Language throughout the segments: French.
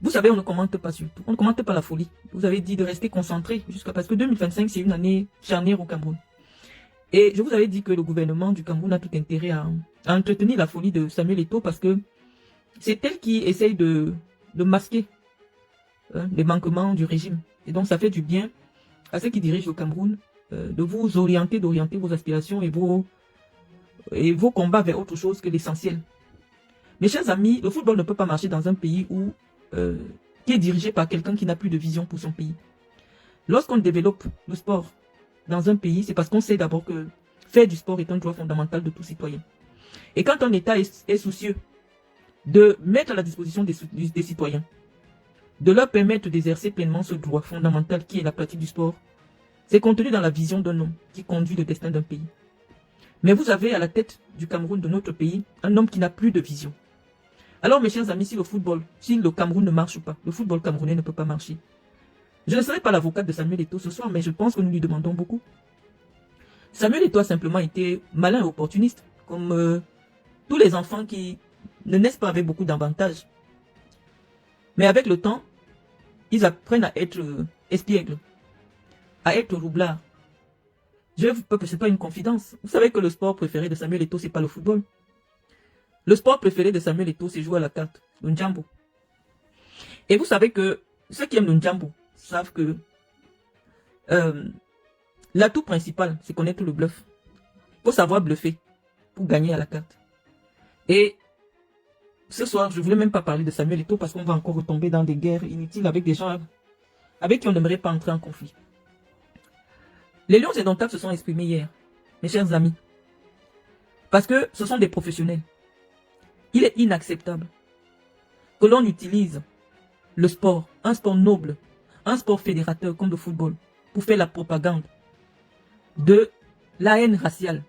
Vous savez, on ne commente pas surtout. On ne commente pas la folie. Vous avez dit de rester concentré jusqu'à parce que 2025, c'est une année charnière au Cameroun. Et je vous avais dit que le gouvernement du Cameroun a tout intérêt à entretenir la folie de Samuel Eto'o parce que c'est elle qui essaye de masquer les manquements du régime. Et donc, ça fait du bien à ceux qui dirigent le Cameroun de vous orienter, d'orienter vos aspirations et vos combats vers autre chose que l'essentiel. Mes chers amis, le football ne peut pas marcher dans un pays qui est dirigé par quelqu'un qui n'a plus de vision pour son pays. Lorsqu'on développe le sport dans un pays, c'est parce qu'on sait d'abord que faire du sport est un droit fondamental de tout citoyen. Et quand un État est soucieux de mettre à la disposition des citoyens, de leur permettre d'exercer pleinement ce droit fondamental qui est la pratique du sport, c'est contenu dans la vision d'un homme qui conduit le destin d'un pays. Mais vous avez à la tête du Cameroun, de notre pays, un homme qui n'a plus de vision. Alors mes chers amis, si le Cameroun ne marche pas, le football camerounais ne peut pas marcher. Je ne serai pas l'avocate de Samuel Eto'o ce soir, mais je pense que nous lui demandons beaucoup. Samuel Eto'o a simplement été malin et opportuniste, comme tous les enfants qui ne naissent pas avec beaucoup d'avantages. Mais avec le temps, ils apprennent à être espiègles, à être roublards. Ce n'est pas une confidence. Vous savez que le sport préféré de Samuel Eto'o, c'est pas le football. Le sport préféré de Samuel Eto'o, c'est jouer à la carte, le Njambo. Et vous savez que ceux qui aiment le Njambo savent que l'atout principal, c'est connaître le bluff. Il faut savoir bluffer pour gagner à la carte. Et ce soir, je ne voulais même pas parler de Samuel Eto'o parce qu'on va encore retomber dans des guerres inutiles avec des gens avec qui on n'aimerait pas entrer en conflit. Les Lions indomptables se sont exprimés hier, mes chers amis, parce que ce sont des professionnels. Il est inacceptable que l'on utilise le sport, un sport noble, un sport fédérateur comme le football, pour faire la propagande de la haine raciale.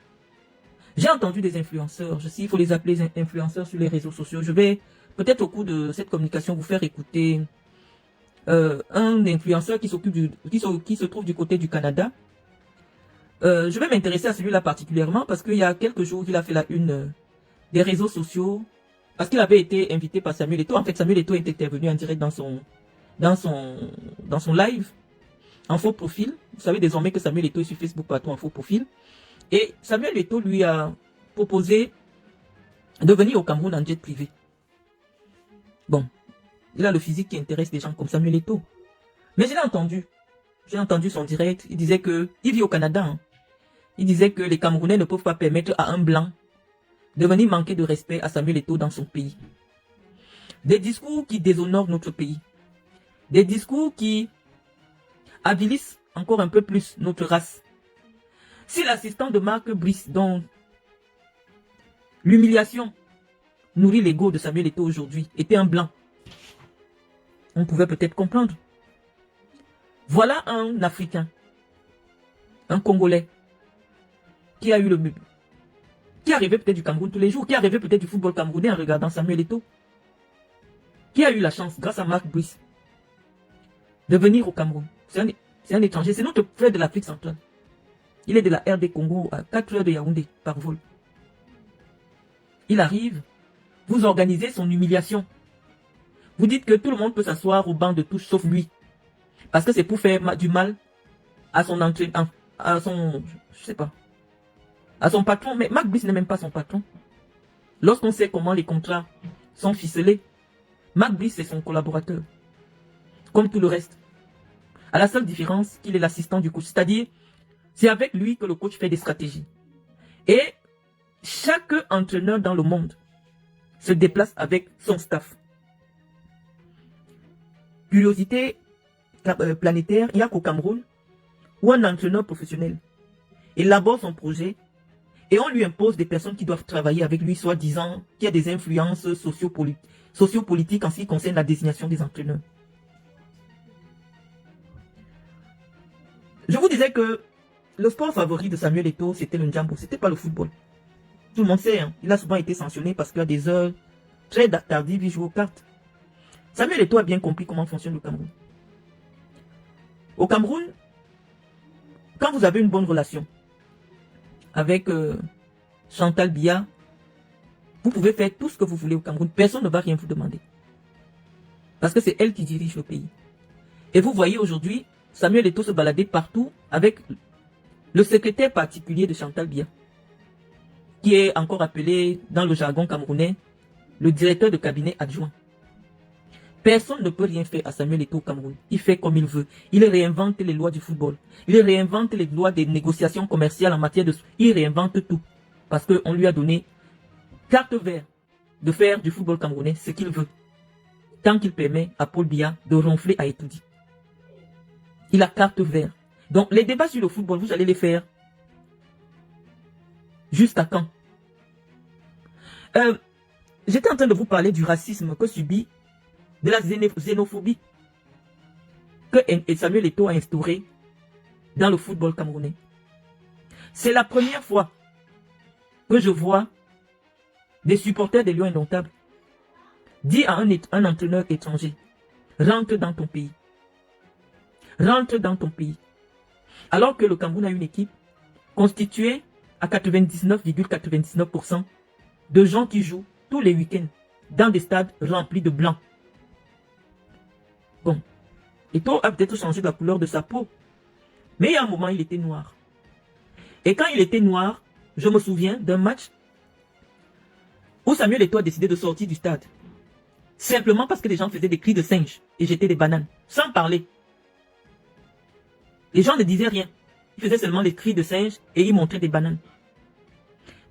J'ai entendu des influenceurs, je sais, il faut les appeler influenceurs sur les réseaux sociaux. Je vais peut-être au cours de cette communication vous faire écouter un influenceur qui se trouve du côté du Canada. Je vais m'intéresser à celui-là particulièrement parce qu'il y a quelques jours, il a fait la une des réseaux sociaux parce qu'il avait été invité par Samuel Eto'o. En fait, Samuel Eto'o est intervenu en direct dans son live en faux profil. Vous savez désormais que Samuel Eto'o est sur Facebook partout en faux profil. Et Samuel Eto'o lui a proposé de venir au Cameroun en jet privé. Bon, il a le physique qui intéresse des gens comme Samuel Eto'o. Mais j'ai entendu son direct, il disait que il vit au Canada. Hein. Il disait que les Camerounais ne peuvent pas permettre à un blanc de venir manquer de respect à Samuel Eto'o dans son pays. Des discours qui déshonorent notre pays. Des discours qui avilissent encore un peu plus notre race. Si l'assistant de Marc Brice, dont l'humiliation nourrit l'ego de Samuel Eto'o aujourd'hui, était un blanc, on pouvait peut-être comprendre. Voilà un Africain, un Congolais, qui a eu le meuble, qui arrivait peut-être du Cameroun tous les jours, qui arrivait peut-être du football camerounais en regardant Samuel Eto'o, qui a eu la chance, grâce à Marc Brice, de venir au Cameroun. C'est un étranger, c'est notre frère de l'Afrique centrale. Il est de la RD Congo à 4 heures de Yaoundé par vol. Il arrive, vous organisez son humiliation. Vous dites que tout le monde peut s'asseoir au banc de touche sauf lui. Parce que c'est pour faire du mal à son entraîneur, à son, je sais pas, à son patron. Mais Marc Brice n'est même pas son patron. Lorsqu'on sait comment les contrats sont ficelés, Marc Brice c'est son collaborateur. Comme tout le reste. À la seule différence qu'il est l'assistant du coach. C'est-à-dire, c'est avec lui que le coach fait des stratégies. Et chaque entraîneur dans le monde se déplace avec son staff. Curiosité planétaire, il n'y a qu'au Cameroun où un entraîneur professionnel élabore son projet et on lui impose des personnes qui doivent travailler avec lui, soi-disant qu'il y a des influences sociopolitiques en ce qui concerne la désignation des entraîneurs. Je vous disais que le sport favori de Samuel Eto'o, c'était le Njambo, c'était pas le football. Tout le monde sait, hein, il a souvent été sanctionné parce qu'à des heures très tardives, il joue aux cartes. Samuel Eto'o a bien compris comment fonctionne le Cameroun. Au Cameroun, quand vous avez une bonne relation avec Chantal Biya, vous pouvez faire tout ce que vous voulez au Cameroun. Personne ne va rien vous demander. Parce que c'est elle qui dirige le pays. Et vous voyez aujourd'hui, Samuel Eto'o se balader partout avec le secrétaire particulier de Chantal Biya, qui est encore appelé dans le jargon camerounais le directeur de cabinet adjoint. Personne ne peut rien faire à Samuel Eto'o au Cameroun. Il fait comme il veut. Il réinvente les lois du football. Il réinvente les lois des négociations commerciales en matière de... Il réinvente tout. Parce qu'on lui a donné carte verte de faire du football camerounais ce qu'il veut. Tant qu'il permet à Paul Biya de ronfler à Eto'o. Il a carte verte. Donc les débats sur le football, vous allez les faire. Jusqu'à quand? J'étais en train de vous parler du racisme que subit, de la xénophobie que Samuel Eto'o a instauré dans le football camerounais. C'est la première fois que je vois des supporters des Lions Indomptables dire à un entraîneur étranger, rentre dans ton pays. Rentre dans ton pays. Alors que le Cameroun a une équipe constituée à 99,99% de gens qui jouent tous les week-ends dans des stades remplis de blancs. Bon, Eto'o a peut-être changé la couleur de sa peau, mais il y a un moment, il était noir. Et quand il était noir, je me souviens d'un match où Samuel Eto'o a décidé de sortir du stade. Simplement parce que les gens faisaient des cris de singe et jetaient des bananes, sans parler. Les gens ne disaient rien. Ils faisaient seulement les cris de singe et ils montraient des bananes.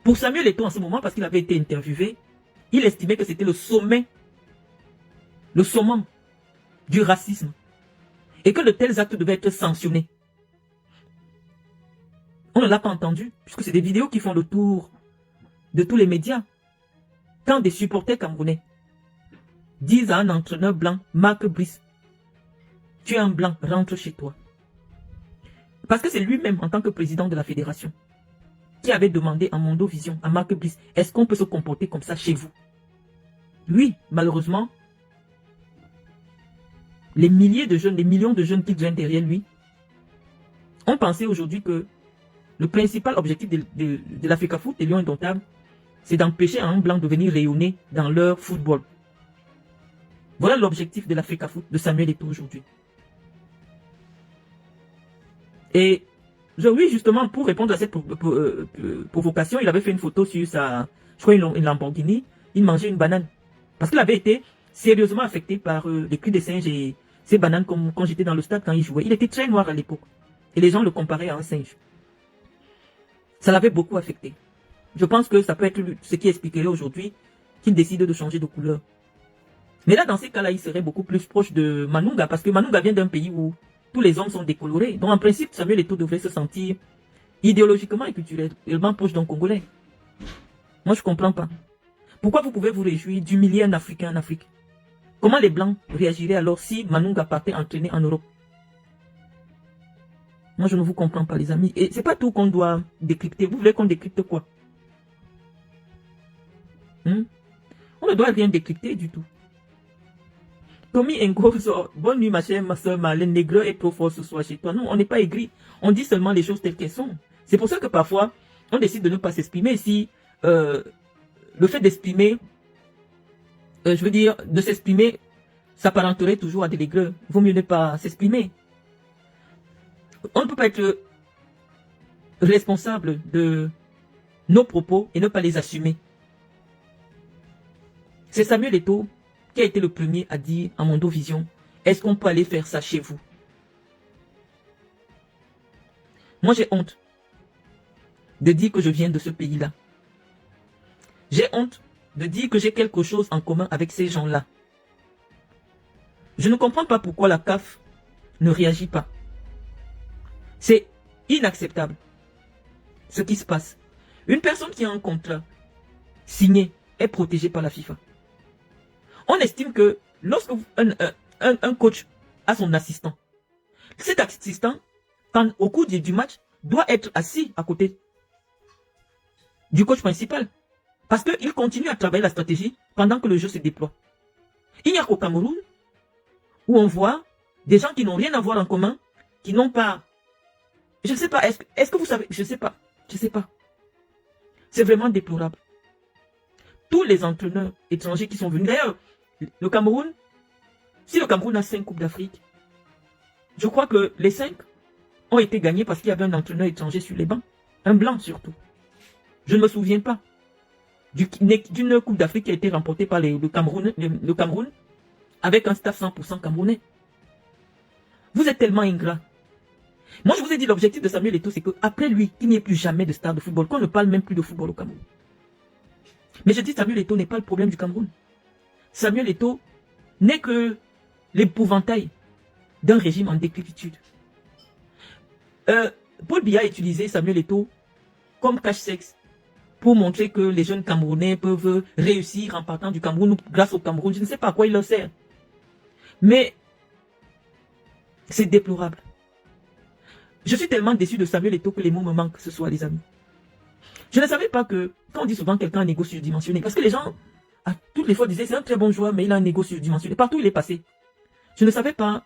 Pour Samuel Eto'o en ce moment, parce qu'il avait été interviewé, il estimait que c'était le sommet, le summum du racisme. Et que de tels actes devaient être sanctionnés. On ne l'a pas entendu, puisque c'est des vidéos qui font le tour de tous les médias. Quand des supporters camerounais disent à un entraîneur blanc, Marc Brice, tu es un blanc, rentre chez toi. Parce que c'est lui-même, en tant que président de la fédération, qui avait demandé à Mondovision, à Marc Brice, est-ce qu'on peut se comporter comme ça chez vous? Lui, malheureusement, les milliers de jeunes, les millions de jeunes qui viennent derrière lui, ont pensé aujourd'hui que le principal objectif de l'Africa Foot, des Lions Indomptables, c'est d'empêcher un blanc de venir rayonner dans leur football. Voilà l'objectif de l'Africa Foot, de Samuel Eto'o aujourd'hui. Et oui, justement, pour répondre à cette provocation, il avait fait une photo sur sa, je crois, une Lamborghini. Il mangeait une banane. Parce qu'il avait été sérieusement affecté par les cris des singes et ces bananes quand j'étais dans le stade, quand il jouait. Il était très noir à l'époque. Et les gens le comparaient à un singe. Ça l'avait beaucoup affecté. Je pense que ça peut être ce qui expliquerait aujourd'hui qu'il décide de changer de couleur. Mais là, dans ces cas-là, il serait beaucoup plus proche de Manunga, parce que Manunga vient d'un pays où tous les hommes sont décolorés. Donc, en principe, Samuel Eto'o devrait se sentir idéologiquement et culturellement proche d'un Congolais. Moi, je ne comprends pas. Pourquoi vous pouvez vous réjouir d'humilier un Africain en Afrique? Comment les Blancs réagiraient alors si Manunga partait entraîner en Europe? Moi, je ne vous comprends pas, les amis. Et c'est pas tout qu'on doit décrypter. Vous voulez qu'on décrypte quoi? On ne doit rien décrypter du tout. Tommy Ngozo, bonne nuit ma chère, ma soeur Marlène, Négreux est trop fort ce soir chez toi. Non, on n'est pas aigri. On dit seulement les choses telles qu'elles sont. C'est pour ça que parfois, on décide de ne pas s'exprimer. Si le fait d'exprimer, je veux dire, de s'exprimer, s'apparenterait toujours à des négreux. Il vaut mieux ne pas s'exprimer. On ne peut pas être responsable de nos propos et ne pas les assumer. C'est Samuel Eto'o qui a été le premier à dire à Mondovision, est-ce qu'on peut aller faire ça chez vous? Moi, j'ai honte de dire que je viens de ce pays-là. J'ai honte de dire que j'ai quelque chose en commun avec ces gens-là. Je ne comprends pas pourquoi la CAF ne réagit pas. C'est inacceptable ce qui se passe. Une personne qui a un contrat signé est protégée par la FIFA. On estime que lorsque un coach a son assistant, cet assistant, au cours du match, doit être assis à côté du coach principal. Parce qu'il continue à travailler la stratégie pendant que le jeu se déploie. Il n'y a qu'au Cameroun où on voit des gens qui n'ont rien à voir en commun, qui n'ont pas... Je ne sais pas, est-ce que vous savez? Je ne sais pas. Je ne sais pas. C'est vraiment déplorable. Tous les entraîneurs étrangers qui sont venus, d'ailleurs, le Cameroun Si le Cameroun a 5 Coupes d'Afrique, je crois que les 5 ont été gagnés parce qu'il y avait un entraîneur étranger sur les bancs. Un blanc surtout. Je ne me souviens pas d'une Coupe d'Afrique qui a été remportée par le Cameroun avec un staff 100% camerounais. Vous êtes tellement ingrat. Moi, je vous ai dit, l'objectif de Samuel Eto'o, c'est qu'après lui, qu'il n'y ait plus jamais de star de football, qu'on ne parle même plus de football au Cameroun. Mais je dis, Samuel Eto'o n'est pas le problème du Cameroun. Samuel Eto'o n'est que l'épouvantail d'un régime en décrépitude. Paul Biya a utilisé Samuel Eto'o comme cache-sexe pour montrer que les jeunes Camerounais peuvent réussir en partant du Cameroun ou grâce au Cameroun. Je ne sais pas à quoi il leur sert. Mais c'est déplorable. Je suis tellement déçu de Samuel Eto'o que les mots me manquent ce soir, les amis. Je ne savais pas que, quand on dit souvent quelqu'un a un égo surdimensionné, parce que les gens, à toutes les fois, disaient c'est un très bon joueur, mais il a un égo surdimensionné. Partout où il est passé. Je ne savais pas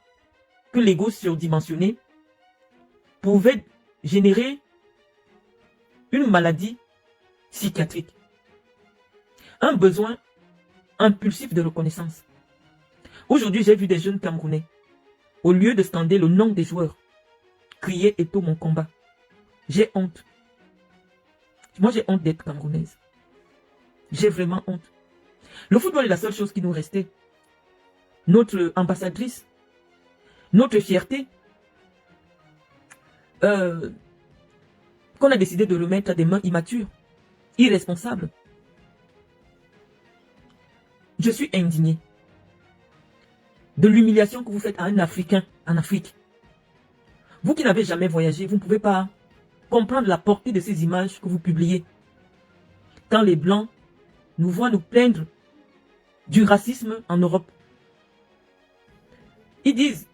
que l'égo surdimensionné pouvait générer une maladie psychiatrique. Un besoin impulsif de reconnaissance. Aujourd'hui, j'ai vu des jeunes Camerounais, au lieu de scander le nom des joueurs, crier Eto'o mon combat. J'ai honte. Moi, j'ai honte d'être camerounaise. J'ai vraiment honte. Le football est la seule chose qui nous restait. Notre ambassadrice, notre fierté, qu'on a décidé de remettre à des mains immatures, irresponsables. Je suis indigné de l'humiliation que vous faites à un Africain en Afrique. Vous qui n'avez jamais voyagé, vous ne pouvez pas comprendre la portée de ces images que vous publiez. Quand les Blancs nous voient nous plaindre du racisme en Europe. Ils disent,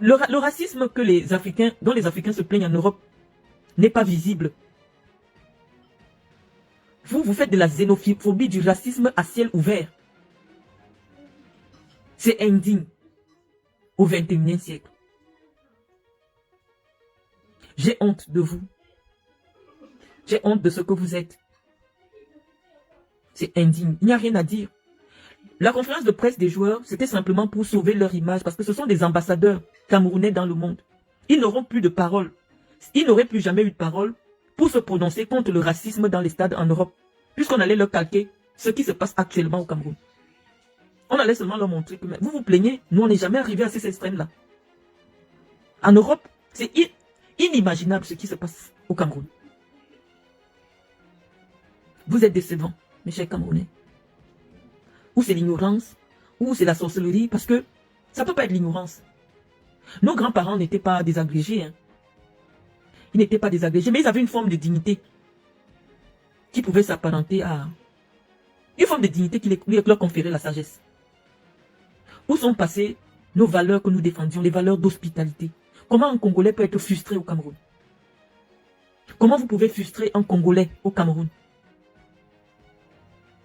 le racisme que les Africains, dont les Africains se plaignent en Europe, n'est pas visible. Vous faites de la xénophobie, du racisme à ciel ouvert. C'est indigne au XXIe siècle. J'ai honte de vous. J'ai honte de ce que vous êtes. C'est indigne. Il n'y a rien à dire. La conférence de presse des joueurs, c'était simplement pour sauver leur image, parce que ce sont des ambassadeurs camerounais dans le monde. Ils n'auront plus de parole. Ils n'auraient plus jamais eu de parole pour se prononcer contre le racisme dans les stades en Europe, puisqu'on allait leur calquer ce qui se passe actuellement au Cameroun. On allait seulement leur montrer que vous vous plaignez, nous on n'est jamais arrivé à ces extrêmes-là. En Europe, c'est inimaginable ce qui se passe au Cameroun. Vous êtes décevants, mes chers Camerounais. Ou c'est l'ignorance, ou c'est la sorcellerie, parce que ça ne peut pas être l'ignorance. Nos grands-parents n'étaient pas désagrégés. Hein. Ils n'étaient pas désagrégés, mais ils avaient une forme de dignité qui pouvait s'apparenter à une forme de dignité qui leur conférait la sagesse. Où sont passées nos valeurs que nous défendions, les valeurs d'hospitalité? Comment un Congolais peut être frustré au Cameroun? Comment vous pouvez frustrer un Congolais au Cameroun?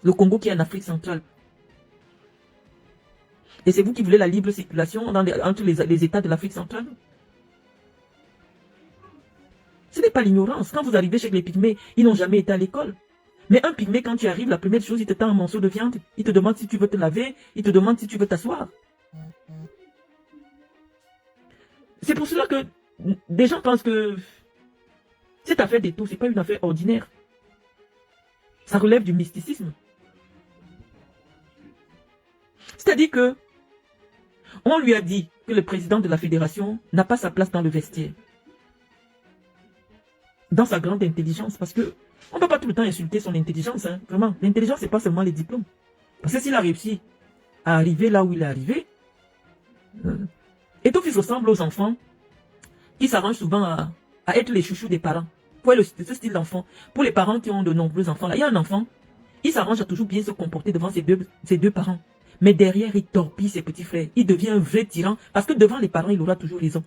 Le Congo qui est en Afrique centrale. Et c'est vous qui voulez la libre circulation entre les États de l'Afrique centrale? Ce n'est pas l'ignorance. Quand vous arrivez chez les Pygmées, ils n'ont jamais été à l'école. Mais un Pygmée, quand tu arrives, la première chose, il te tend un morceau de viande. Il te demande si tu veux te laver. Il te demande si tu veux t'asseoir. C'est pour cela que des gens pensent que cette affaire d'Eto'o, ce n'est pas une affaire ordinaire. Ça relève du mysticisme. C'est-à-dire que on lui a dit que le président de la fédération n'a pas sa place dans le vestiaire. Dans sa grande intelligence, parce que on ne peut pas tout le temps insulter son intelligence, hein, vraiment. L'intelligence, ce n'est pas seulement les diplômes. Parce que s'il a réussi à arriver là où il est arrivé, Eto'o fils ressemble aux enfants qui s'arrangent souvent à être les chouchous des parents. Pour ce style d'enfant, pour les parents qui ont de nombreux enfants, là, il y a un enfant, il s'arrange à toujours bien se comporter devant ses deux parents. Mais derrière, il torpille ses petits frères. Il devient un vrai tyran, parce que devant les parents, il aura toujours raison.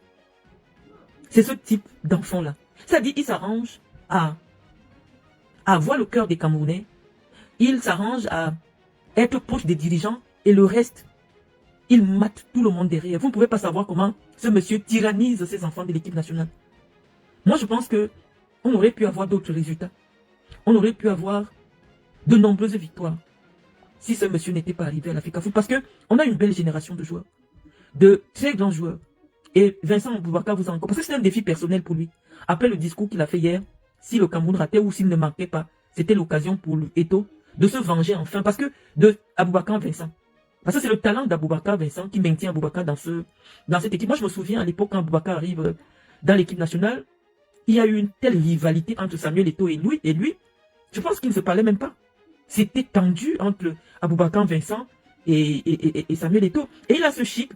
C'est ce type d'enfant-là. C'est-à-dire, il s'arrange à avoir le cœur des Camerounais. Il s'arrange à être proche des dirigeants, et le reste, il mate tout le monde derrière. Vous ne pouvez pas savoir comment ce monsieur tyrannise ses enfants de l'équipe nationale. Moi, je pense que on aurait pu avoir d'autres résultats. On aurait pu avoir de nombreuses victoires. si ce monsieur n'était pas arrivé à la FECAFOOT. Parce que on a une belle génération de joueurs, de très grands joueurs. Et Vincent Aboubakar vous a encore... Parce que c'est un défi personnel pour lui. Après le discours qu'il a fait hier, si le Cameroun ratait ou s'il ne marquait pas, c'était l'occasion pour Eto'o de se venger enfin. Parce que de Aboubakar Vincent. Parce que c'est le talent d'Aboubakar Vincent qui maintient Aboubakar dans cette équipe. Moi, je me souviens à l'époque quand Aboubakar arrive dans l'équipe nationale, il y a eu une telle rivalité entre Samuel Eto'o et lui. Je pense qu'ils ne se parlaient même pas. C'était tendu entre Aboubakar Vincent et Samuel Eto'o. Et il a ce chic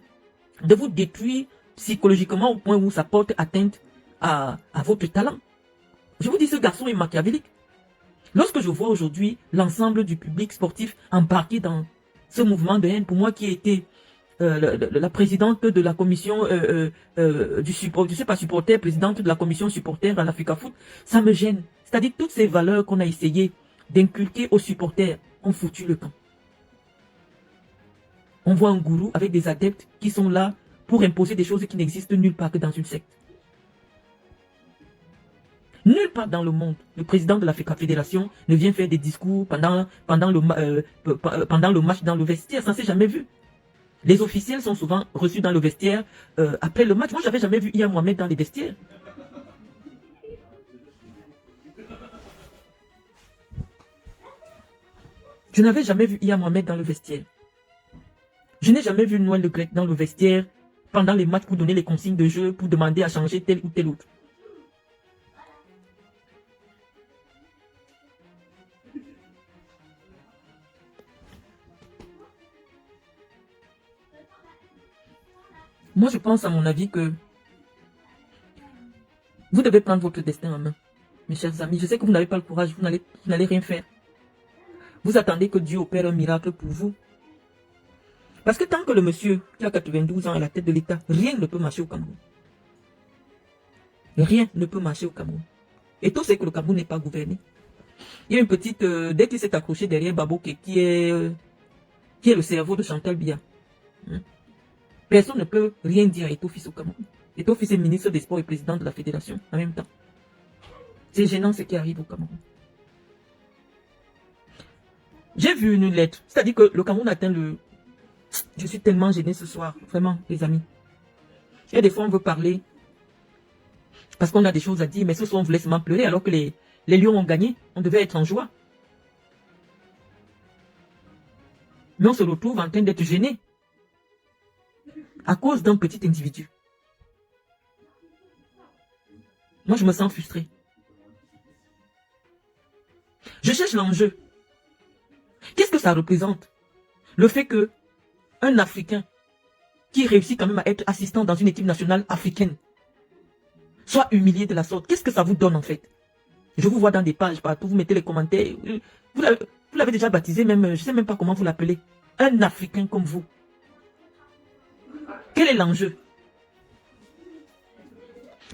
de vous détruire psychologiquement au point où ça porte atteinte à votre talent. Je vous dis, ce garçon est machiavélique. Lorsque je vois aujourd'hui l'ensemble du public sportif embarqué dans ce mouvement de haine, pour moi qui était la présidente de la commission du support, je sais pas, supporter, présidente de la commission supporter à l'Africafoot, ça me gêne. C'est-à-dire toutes ces valeurs qu'on a essayé d'inculquer aux supporters ont foutu le camp. On voit un gourou avec des adeptes qui sont là pour imposer des choses qui n'existent nulle part que dans une secte. Nulle part dans le monde, le président de la Fédération ne vient faire des discours pendant le match dans le vestiaire. Ça ne s'est jamais vu. Les officiels sont souvent reçus dans le vestiaire après le match. Moi, j'avais jamais vu Iya Mohamed dans les vestiaires. Je n'avais jamais vu Iya Mohamed dans le vestiaire. Je n'ai jamais vu Noël Le Grec dans le vestiaire pendant les matchs pour donner les consignes de jeu, pour demander à changer tel ou tel autre. Moi, je pense à mon avis que vous devez prendre votre destin en main. Mes chers amis, je sais que vous n'avez pas le courage, vous n'allez rien faire. Vous attendez que Dieu opère un miracle pour vous. Parce que tant que le monsieur qui a 92 ans à la tête de l'État, rien ne peut marcher au Cameroun. Rien ne peut marcher au Cameroun. Et tout c'est que le Cameroun n'est pas gouverné. Il y a une petite... dès qu'il s'est accroché derrière Baboké, qui est le cerveau de Chantal Biya. Personne ne peut rien dire à Eto'o Fils au Cameroun. Eto'o Fils est ministre des Sports et président de la Fédération en même temps. C'est gênant ce qui arrive au Cameroun. J'ai vu une lettre. C'est-à-dire que le Cameroun atteint le... Je suis tellement gêné ce soir. Vraiment, les amis. Il y a des fois, on veut parler. Parce qu'on a des choses à dire. Mais ce soir, on voulait seulement pleurer alors que les Lions ont gagné. On devait être en joie. Mais on se retrouve en train d'être gêné. À cause d'un petit individu. Moi, je me sens frustré. Je cherche l'enjeu. Qu'est-ce que ça représente? Le fait que un Africain qui réussit quand même à être assistant dans une équipe nationale africaine soit humilié de la sorte. Qu'est-ce que ça vous donne en fait? Je vous vois dans des pages partout, vous mettez les commentaires. Vous l'avez déjà baptisé même, je ne sais même pas comment vous l'appelez. Un Africain comme vous. Quel est l'enjeu?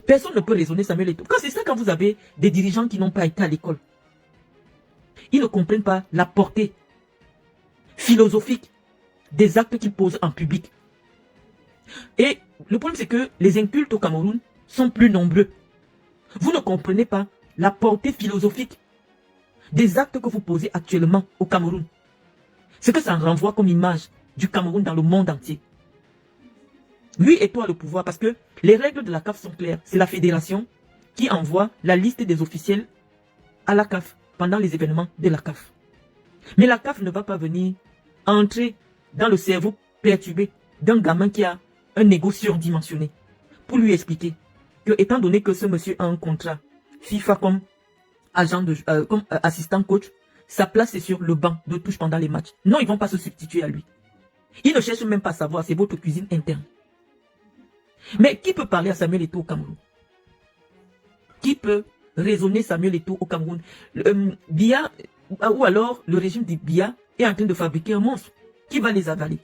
Personne ne peut raisonner Samuel Eto'o. C'est ça quand vous avez des dirigeants qui n'ont pas été à l'école. Ils ne comprennent pas la portée philosophique des actes qu'ils posent en public. Et le problème c'est que les incultes au Cameroun sont plus nombreux. Vous ne comprenez pas la portée philosophique des actes que vous posez actuellement au Cameroun. Ce que ça renvoie comme image du Cameroun dans le monde entier. Lui et toi le pouvoir parce que les règles de la CAF sont claires. C'est la fédération qui envoie la liste des officiels à la CAF pendant les événements de la CAF. Mais la CAF ne va pas venir entrer dans le cerveau perturbé d'un gamin qui a un ego surdimensionné pour lui expliquer que étant donné que ce monsieur a un contrat FIFA comme agent comme assistant coach, sa place est sur le banc de touche pendant les matchs. Non, ils ne vont pas se substituer à lui. Ils ne cherchent même pas à savoir, c'est votre cuisine interne. Mais qui peut parler à Samuel Eto'o au Cameroun? Qui peut raisonner Samuel Eto'o au Cameroun? Biya, ou alors le régime de Biya est en train de fabriquer un monstre. Qui va les avaler?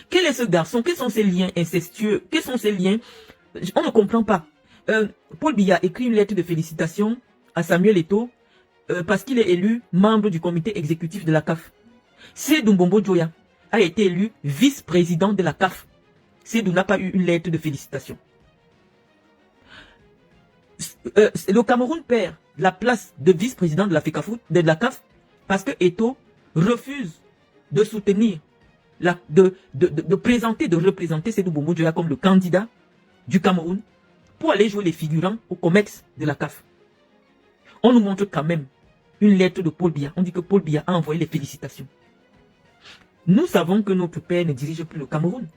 Quel est ce garçon? Quels sont ses liens incestueux? Quels sont ses liens? On ne comprend pas. Paul Biya écrit une lettre de félicitations à Samuel Eto'o parce qu'il est élu membre du comité exécutif de la CAF. Seydou Mbombo Djoya a été élu vice-président de la CAF. Seydou n'a pas eu une lettre de félicitations. Le Cameroun perd la place de vice-président de la FECAFOOT, de la CAF, parce que Eto'o refuse de soutenir, de présenter, de représenter Sédou Bombo Dioya comme le candidat du Cameroun pour aller jouer les figurants au COMEX de la CAF. On nous montre quand même une lettre de Paul Biya. On dit que Paul Biya a envoyé les félicitations. Nous savons que notre père ne dirige plus le Cameroun.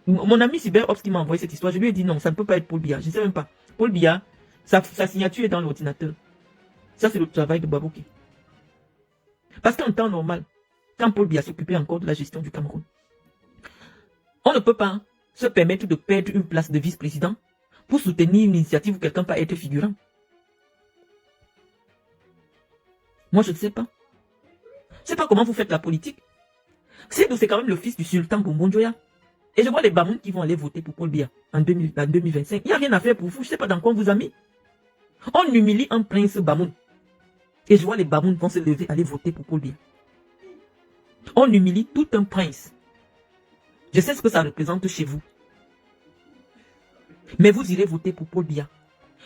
Mon ami Cyber Ops qui m'a envoyé cette histoire, je lui ai dit non, ça ne peut pas être Paul Biya. Je ne sais même pas. Paul Biya, sa signature est dans l'ordinateur. Ça, c'est le travail de Babouki. Parce qu'en temps normal, quand Paul Biya s'occupait encore de la gestion du Cameroun, on ne peut pas se permettre de perdre une place de vice-président pour soutenir une initiative où quelqu'un peut être figurant. Moi, je ne sais pas. Je ne sais pas comment vous faites la politique. C'est quand même le fils du sultan Bombo Dioya. Et je vois les Bamoun qui vont aller voter pour Paul Biya en 2025. Il n'y a rien à faire pour vous. Je ne sais pas dans quoi on vous a mis. On humilie un prince Bamoun. Et je vois les Bamoun vont se lever, aller voter pour Paul Biya. On humilie tout un prince. Je sais ce que ça représente chez vous. Mais vous irez voter pour Paul Biya.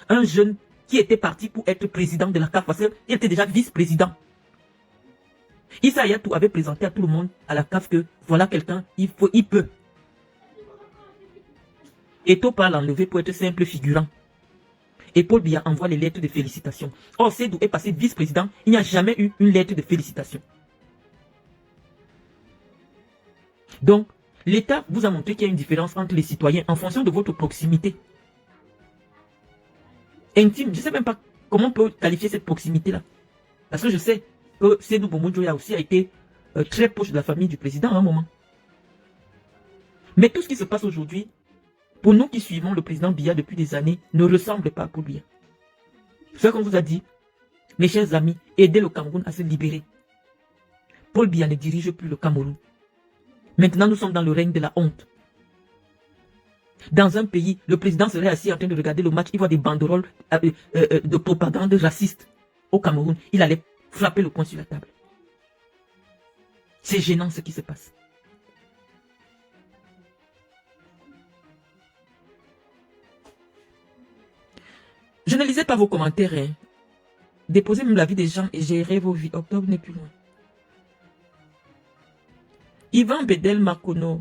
Un jeune qui était parti pour être président de la CAF. Parce qu'il était déjà vice-président. Issa Hayatou avait présenté à tout le monde à la CAF que voilà quelqu'un, il peut. Eto part l'enlever pour être simple figurant. Et Paul Biya envoie les lettres de félicitations. Or, Sédou est passé vice-président, il n'y a jamais eu une lettre de félicitations. Donc, l'État vous a montré qu'il y a une différence entre les citoyens en fonction de votre proximité. Intime, je ne sais même pas comment on peut qualifier cette proximité-là. Parce que je sais que Sédou Bombo Dioya aussi a été très proche de la famille du président à un moment. Mais tout ce qui se passe aujourd'hui, pour nous qui suivons le président Biya depuis des années, ne ressemble pas à Paul Biya. C'est ce qu'on vous a dit. Mes chers amis, aidez le Cameroun à se libérer. Paul Biya ne dirige plus le Cameroun. Maintenant, nous sommes dans le règne de la honte. Dans un pays, le président serait assis en train de regarder le match, il voit des banderoles de propagande raciste au Cameroun. Il allait frapper le poing sur la table. C'est gênant ce qui se passe. Je ne lisais pas vos commentaires. Hein. Déposez même la vie des gens et gérez vos vies. Octobre n'est plus loin. Yvan Bedel Makono.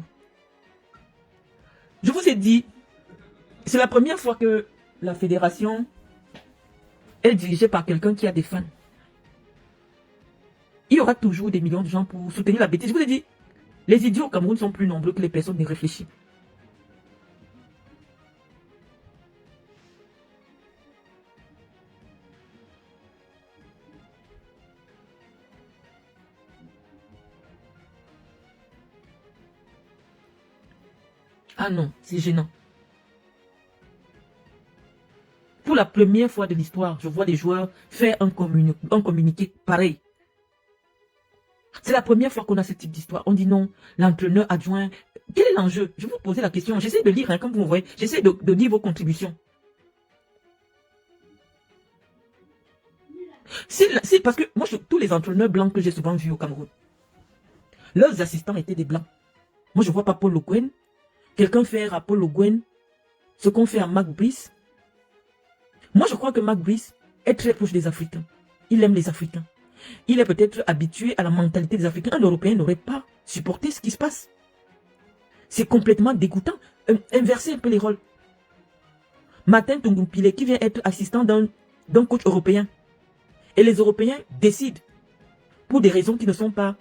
Je vous ai dit, c'est la première fois que la fédération est dirigée par quelqu'un qui a des fans. Il y aura toujours des millions de gens pour soutenir la bêtise. Je vous ai dit, les idiots au Cameroun sont plus nombreux que les personnes ne réfléchissent. Ah non, c'est gênant. Pour la première fois de l'histoire, je vois des joueurs faire un communiqué pareil. C'est la première fois qu'on a ce type d'histoire. On dit non, l'entraîneur adjoint. Quel est l'enjeu? Je vous posais la question. J'essaie de lire, hein, comme vous voyez. J'essaie de lire vos contributions. Parce que moi, tous les entraîneurs blancs que j'ai souvent vus au Cameroun, leurs assistants étaient des blancs. Moi, je ne vois pas Paul Le Guen. Quelqu'un faire à Paul Le Guen ce qu'on fait à Mac Brice. Moi, je crois que Mac Brice est très proche des Africains. Il aime les Africains. Il est peut-être habitué à la mentalité des Africains. Un Européen n'aurait pas supporté ce qui se passe. C'est complètement dégoûtant. Inverser un peu les rôles. Martin Tungumpile qui vient être assistant d'un coach européen. Et les Européens décident, pour des raisons qui ne sont pas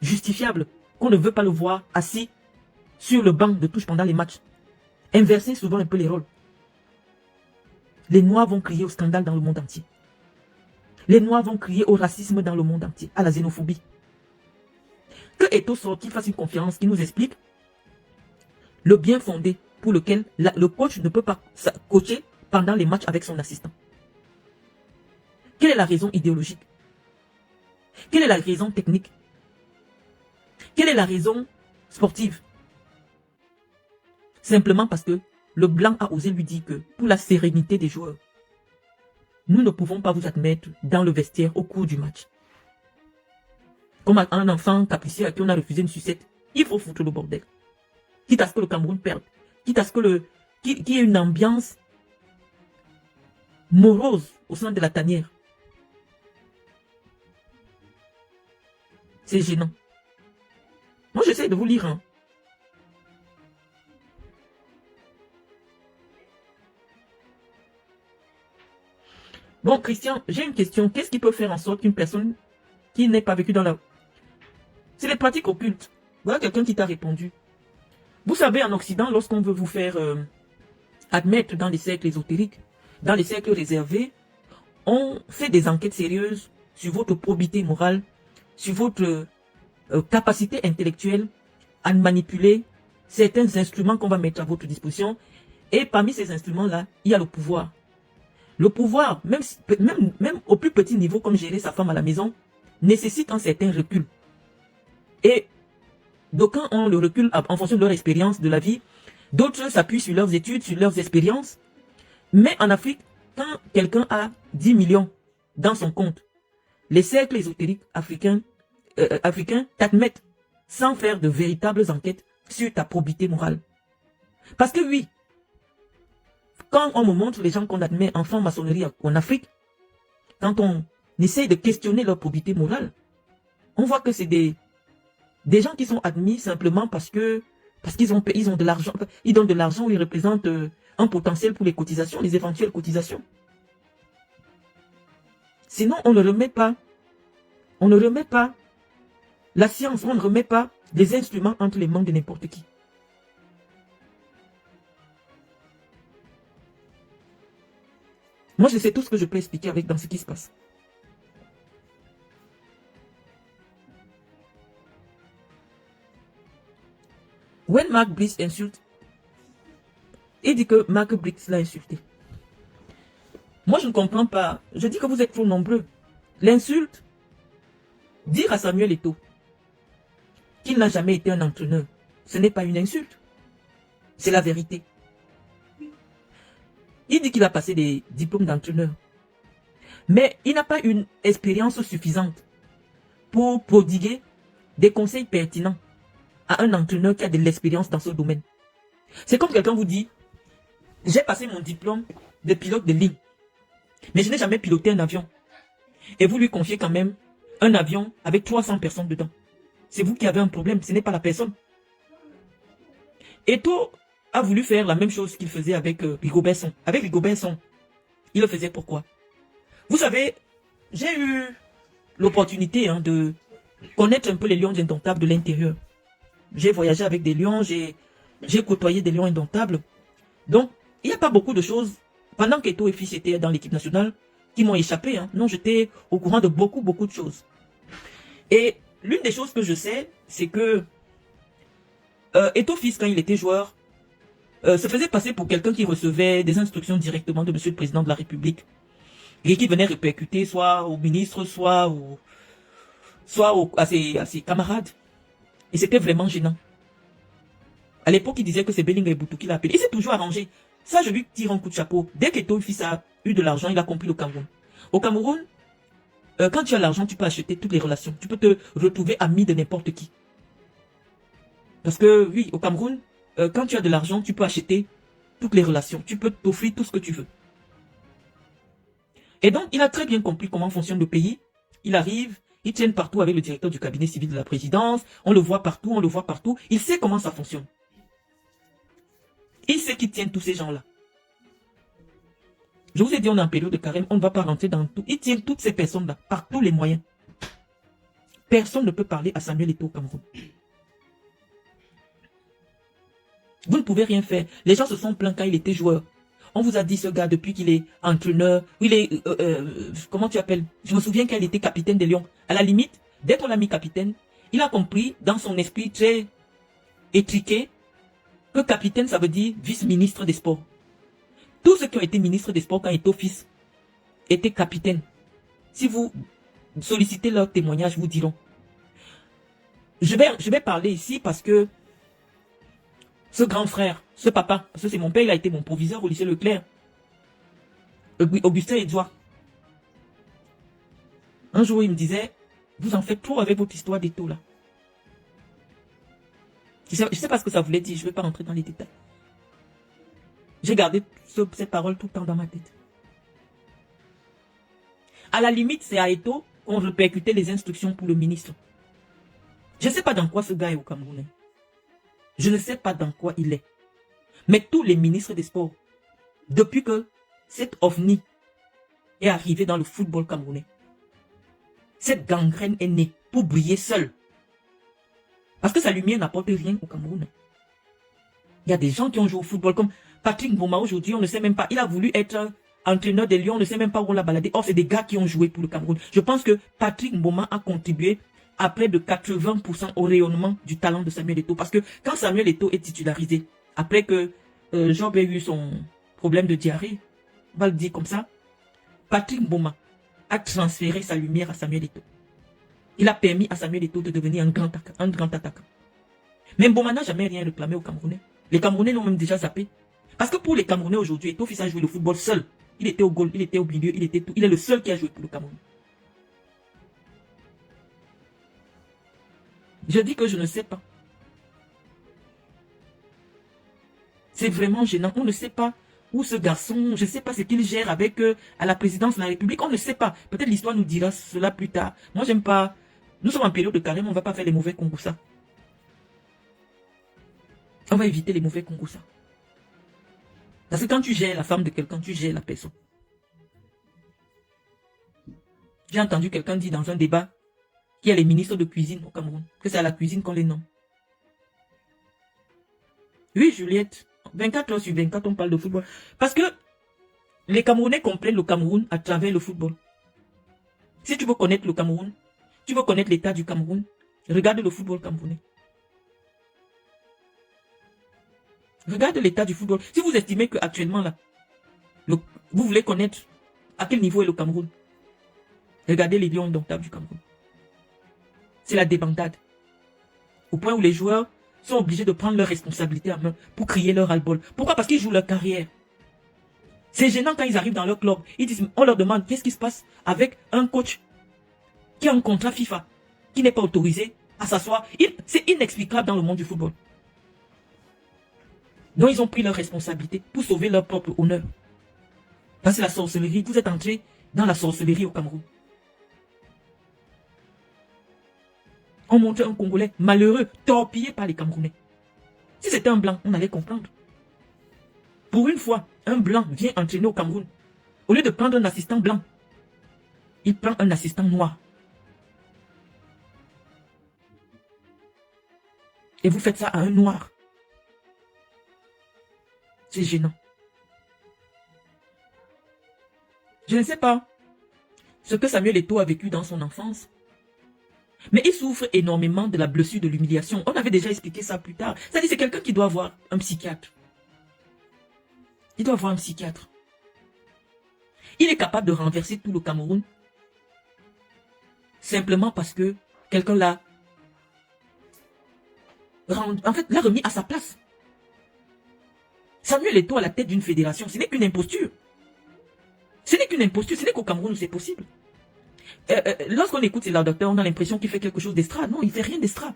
justifiables, qu'on ne veut pas le voir assis sur le banc de touche pendant les matchs. Inverser souvent un peu les rôles. Les Noirs vont crier au scandale dans le monde entier. Les Noirs vont crier au racisme dans le monde entier, à la xénophobie. Que Eto'o sorti fasse une conférence qui nous explique le bien fondé pour lequel le coach ne peut pas coacher pendant les matchs avec son assistant. Quelle est la raison idéologique? Quelle est la raison technique? Quelle est la raison sportive? Simplement parce que le blanc a osé lui dire que pour la sérénité des joueurs, nous ne pouvons pas vous admettre dans le vestiaire au cours du match. Comme un enfant capricieux à qui on a refusé une sucette, il faut foutre le bordel. Quitte à ce que le Cameroun perde. Quitte à ce que qu'il y ait une ambiance morose au sein de la tanière. C'est gênant. Moi, j'essaie de vous lire. Hein. Bon, Christian, j'ai une question. Qu'est-ce qui peut faire en sorte qu'une personne qui n'est pas vécue dans la... C'est les pratiques occultes. Voilà quelqu'un qui t'a répondu. Vous savez, en Occident, lorsqu'on veut vous faire admettre dans les cercles ésotériques, dans les cercles réservés, on fait des enquêtes sérieuses sur votre probité morale, sur votre capacité intellectuelle à manipuler certains instruments qu'on va mettre à votre disposition. Et parmi ces instruments-là, il y a le pouvoir. Le pouvoir, même au plus petit niveau, comme gérer sa femme à la maison, nécessite un certain recul. Et d'aucuns ont le recul en fonction de leur expérience de la vie. D'autres s'appuient sur leurs études, sur leurs expériences. Mais en Afrique, quand quelqu'un a 10 millions dans son compte, les cercles ésotériques africains t'admettent sans faire de véritables enquêtes sur ta probité morale. Parce que oui, quand on me montre les gens qu'on admet en franc-maçonnerie en Afrique, quand on essaie de questionner leur probité morale, on voit que c'est des gens qui sont admis simplement parce qu'ils ont de l'argent, ils donnent de l'argent ou ils représentent un potentiel pour les cotisations, les éventuelles cotisations. Sinon, on ne remet pas la science, on ne remet pas les instruments entre les mains de n'importe qui. Moi, je sais tout ce que je peux expliquer dans ce qui se passe. When Mark Bliss insulte, il dit que Mark Bliss l'a insulté. Moi, je ne comprends pas. Je dis que vous êtes trop nombreux. L'insulte, dire à Samuel Eto'o qu'il n'a jamais été un entraîneur, ce n'est pas une insulte. C'est la vérité. Il dit qu'il a passé des diplômes d'entraîneur. Mais il n'a pas une expérience suffisante pour prodiguer des conseils pertinents à un entraîneur qui a de l'expérience dans ce domaine. C'est comme quelqu'un vous dit, j'ai passé mon diplôme de pilote de ligne, mais je n'ai jamais piloté un avion. Et vous lui confiez quand même un avion avec 300 personnes dedans. C'est vous qui avez un problème, ce n'est pas la personne. Eto'o a voulu faire la même chose qu'il faisait avec Rigobert Song. Avec Rigobert Song, il le faisait pourquoi? Vous savez, j'ai eu l'opportunité de connaître un peu les lions indomptables de l'intérieur. J'ai voyagé avec des lions, j'ai côtoyé des lions indomptables. Donc, il n'y a pas beaucoup de choses, pendant qu'Eto'o et fils étaient dans l'équipe nationale, qui m'ont échappé. Non, j'étais au courant de beaucoup de choses. Et l'une des choses que je sais, c'est que Eto'o fils, quand il était joueur, se faisait passer pour quelqu'un qui recevait des instructions directement de monsieur le président de la République. Et qui venait répercuter soit au ministre, soit à ses camarades. Et c'était vraiment gênant. À l'époque, il disait que c'est Bellinga Eboutou qui l'a appelé. Il s'est toujours arrangé. Ça, je lui tire un coup de chapeau. Dès qu'Eto'o fils a eu de l'argent, il a compris le Cameroun. Au Cameroun, quand tu as l'argent, tu peux acheter toutes les relations. Tu peux te retrouver ami de n'importe qui. Parce que, oui, au Cameroun, quand tu as de l'argent, tu peux acheter toutes les relations. Tu peux t'offrir tout ce que tu veux. Et donc, il a très bien compris comment fonctionne le pays. Il arrive, il tienne partout avec le directeur du cabinet civil de la présidence. On le voit partout. Il sait comment ça fonctionne. Il sait qu'il tient tous ces gens-là. Je vous ai dit, on est en période de carême, on ne va pas rentrer dans tout. Il tient toutes ces personnes-là, par tous les moyens. Personne ne peut parler à Samuel Eto'o au Cameroun. Vous ne pouvez rien faire. Les gens se sont plaints quand il était joueur. On vous a dit, ce gars, depuis qu'il est entraîneur, il est, comment tu appelles? Je me souviens qu'il était capitaine des Lions. À la limite, dès qu'on l'a mis capitaine, il a compris, dans son esprit très étriqué, que capitaine, ça veut dire vice-ministre des sports. Tous ceux qui ont été ministres des sports quand Eto'o fils étaient capitaines. Si vous sollicitez leur témoignage, vous diront. Je vais parler ici parce que ce grand frère, ce papa, parce que c'est mon père, il a été mon proviseur au lycée Leclerc. Augustin Edouard. Un jour, il me disait, vous en faites trop avec votre histoire d'Eto'o là. Je sais pas ce que ça voulait dire, je ne vais pas rentrer dans les détails. J'ai gardé cette parole tout le temps dans ma tête. À la limite, c'est à Eto'o qu'on répercutait les instructions pour le ministre. Je ne sais pas dans quoi ce gars est au Cameroun. Je ne sais pas dans quoi il est. Mais tous les ministres des Sports, depuis que cette ovni est arrivé dans le football camerounais, cette gangrène est née pour briller seule. Parce que sa lumière n'apporte rien au Cameroun. Il y a des gens qui ont joué au football comme Patrick Mboma aujourd'hui, on ne sait même pas. Il a voulu être entraîneur des Lions, on ne sait même pas où on l'a baladé. Or, c'est des gars qui ont joué pour le Cameroun. Je pense que Patrick Mboma a contribué à près de 80% au rayonnement du talent de Samuel Eto'o. Parce que quand Samuel Eto'o est titularisé, après que Job ait eu son problème de diarrhée, on va le dire comme ça, Patrick Mboma a transféré sa lumière à Samuel Eto'o. Il a permis à Samuel Eto'o de devenir un grand attaquant. Mais Mboma n'a jamais rien réclamé aux Camerounais. Les Camerounais l'ont même déjà zappé. Parce que pour les Camerounais aujourd'hui, Eto'o Fils a joué le football seul. Il était au goal, il était au milieu, il était tout. Il est le seul qui a joué pour le Cameroun. Je dis que je ne sais pas. C'est vraiment gênant. On ne sait pas où ce garçon, je ne sais pas ce qu'il gère avec à la présidence de la République. On ne sait pas. Peut-être l'histoire nous dira cela plus tard. Moi, j'aime pas. Nous sommes en période de carême, on ne va pas faire les mauvais Kongoussa. On va éviter les mauvais Kongoussa. Parce que quand tu gères la femme de quelqu'un, tu gères la personne. J'ai entendu quelqu'un dire dans un débat qu'il y a les ministres de cuisine au Cameroun, que c'est à la cuisine qu'on les nomme. Oui, Juliette, 24 heures sur 24, on parle de football. Parce que les Camerounais comprennent le Cameroun à travers le football. Si tu veux connaître le Cameroun, tu veux connaître l'état du Cameroun, regarde le football camerounais. Regarde l'état du football. Si vous estimez qu'actuellement, là, vous voulez connaître à quel niveau est le Cameroun, regardez les Lions indomptables du Cameroun. C'est la débandade. Au point où les joueurs sont obligés de prendre leurs responsabilités en main pour crier leur ras-le-bol. Pourquoi? Parce qu'ils jouent leur carrière. C'est gênant quand ils arrivent dans leur club. Ils disent, on leur demande qu'est-ce qui se passe avec un coach qui a un contrat FIFA, qui n'est pas autorisé à s'asseoir. C'est inexplicable dans le monde du football. Donc ils ont pris leurs responsabilités pour sauver leur propre honneur. Parce que la sorcellerie, vous êtes entrés dans la sorcellerie au Cameroun. On montre un Congolais malheureux, torpillé par les Camerounais. Si c'était un blanc, on allait comprendre. Pour une fois, un blanc vient entraîner au Cameroun. Au lieu de prendre un assistant blanc, il prend un assistant noir. Et vous faites ça à un noir. C'est gênant. Je ne sais pas ce que Samuel Eto'o a vécu dans son enfance. Mais il souffre énormément de la blessure de l'humiliation. On avait déjà expliqué ça plus tard. C'est-à-dire que c'est quelqu'un qui doit avoir un psychiatre. Il doit avoir un psychiatre. Il est capable de renverser tout le Cameroun simplement parce que quelqu'un l'a remis à sa place. Samuel Eto'o à la tête d'une fédération, ce n'est qu'une imposture. Ce n'est qu'une imposture, ce n'est qu'au Cameroun où c'est possible. Lorsqu'on écoute ces docteurs, on a l'impression qu'il fait quelque chose d'extra. Non, il ne fait rien d'extra.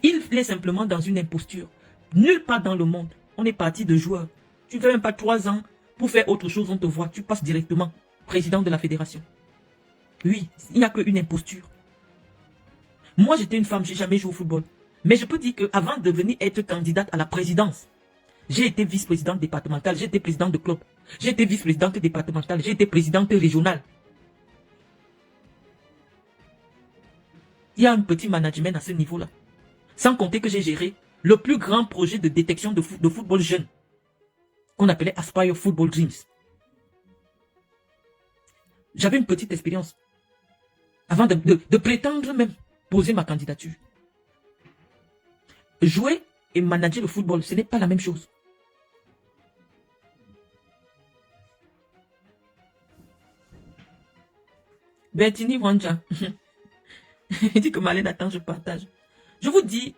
Il est simplement dans une imposture. Nulle part dans le monde, on est parti de joueurs. Tu ne fais même pas 3 ans pour faire autre chose, on te voit. Tu passes directement président de la fédération. Oui, il n'y a qu'une imposture. Moi, j'étais une femme, j'ai jamais joué au football. Mais je peux dire qu'avant de venir être candidate à la présidence, j'ai été vice-présidente départementale, j'ai été présidente de club, j'ai été vice-présidente départementale, j'ai été présidente régionale. Il y a un petit management à ce niveau-là. Sans compter que j'ai géré le plus grand projet de détection de football jeune, qu'on appelait Aspire Football Dreams. J'avais une petite expérience avant de prétendre même poser ma candidature. Jouer et manager le football, ce n'est pas la même chose. Bertini Wanja. Il dit que Malène attend, je partage. Je vous dis,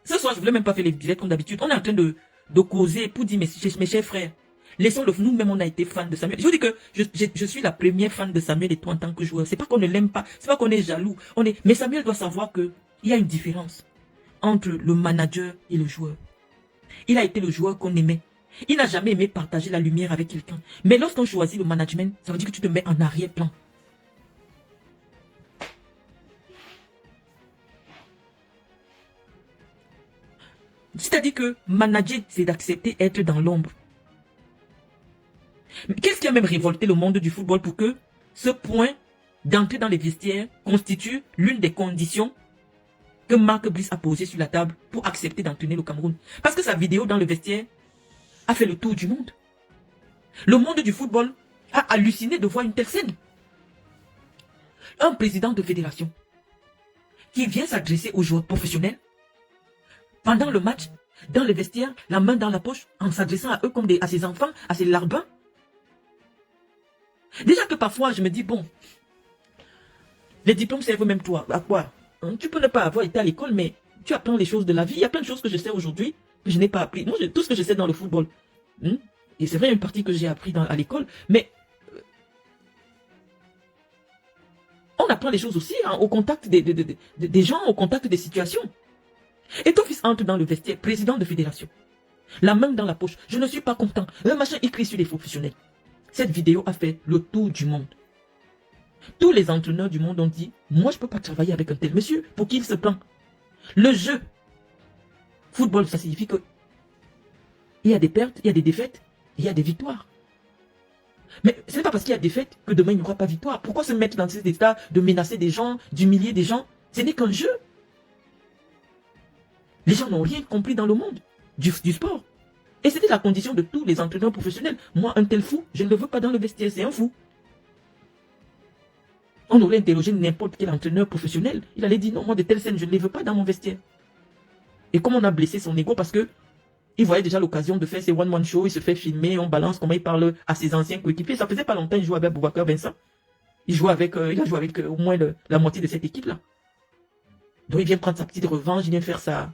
ce soir, je ne voulais même pas faire les directs comme d'habitude. On est en train de causer pour dire, mes chers frères, laissons-le, nous-mêmes, on a été fans de Samuel. Je vous dis que je suis la première fan de Samuel Eto'o en tant que joueur. C'est pas qu'on ne l'aime pas, c'est pas qu'on est jaloux. Mais Samuel doit savoir qu'il y a une différence entre le manager et le joueur. Il a été le joueur qu'on aimait. Il n'a jamais aimé partager la lumière avec quelqu'un. Mais lorsqu'on choisit le management, ça veut dire que tu te mets en arrière-plan. C'est-à-dire que manager, c'est d'accepter être dans l'ombre. Qu'est-ce qui a même révolté le monde du football pour que ce point d'entrer dans les vestiaires constitue l'une des conditions que Mark Bliss a posées sur la table pour accepter d'entraîner le Cameroun? Parce que sa vidéo dans le vestiaire a fait le tour du monde. Le monde du football a halluciné de voir une telle scène. Un président de fédération qui vient s'adresser aux joueurs professionnels pendant le match, dans le vestiaire, la main dans la poche, en s'adressant à eux comme à ses enfants, à ses larbins. Déjà que parfois, je me dis, bon, les diplômes servent même toi, à quoi? Tu peux ne pas avoir été à l'école, mais tu apprends les choses de la vie. Il y a plein de choses que je sais aujourd'hui que je n'ai pas appris. Moi, tout ce que je sais dans le football, et c'est vrai, une partie que j'ai appris à l'école, mais on apprend les choses aussi au contact des gens, au contact des situations. Et ton fils entre dans le vestiaire, président de fédération, la main dans la poche, je ne suis pas content, un machin écrit sur les professionnels. Cette vidéo a fait le tour du monde. Tous les entraîneurs du monde ont dit, moi je ne peux pas travailler avec un tel monsieur, pour qu'il se plaint. Le jeu, football, ça signifie que il y a des pertes, il y a des défaites, il y a des victoires. Mais ce n'est pas parce qu'il y a défaite que demain il n'y aura pas victoire. Pourquoi se mettre dans cet état de menacer des gens, d'humilier des gens? Ce n'est qu'un jeu. Les gens n'ont rien compris dans le monde du sport. Et c'était la condition de tous les entraîneurs professionnels. Moi, un tel fou, je ne le veux pas dans le vestiaire, c'est un fou. On aurait interrogé n'importe quel entraîneur professionnel. Il allait dire, non, moi de telles scènes, je ne les veux pas dans mon vestiaire. Et comme on a blessé son ego parce que il voyait déjà l'occasion de faire ses one-man shows, il se fait filmer, on balance comment il parle à ses anciens coéquipiers. Ça faisait pas longtemps, il jouait avec Boubacar Vincent. Il a joué avec au moins la moitié de cette équipe-là. Donc il vient prendre sa petite revanche, il vient faire ça.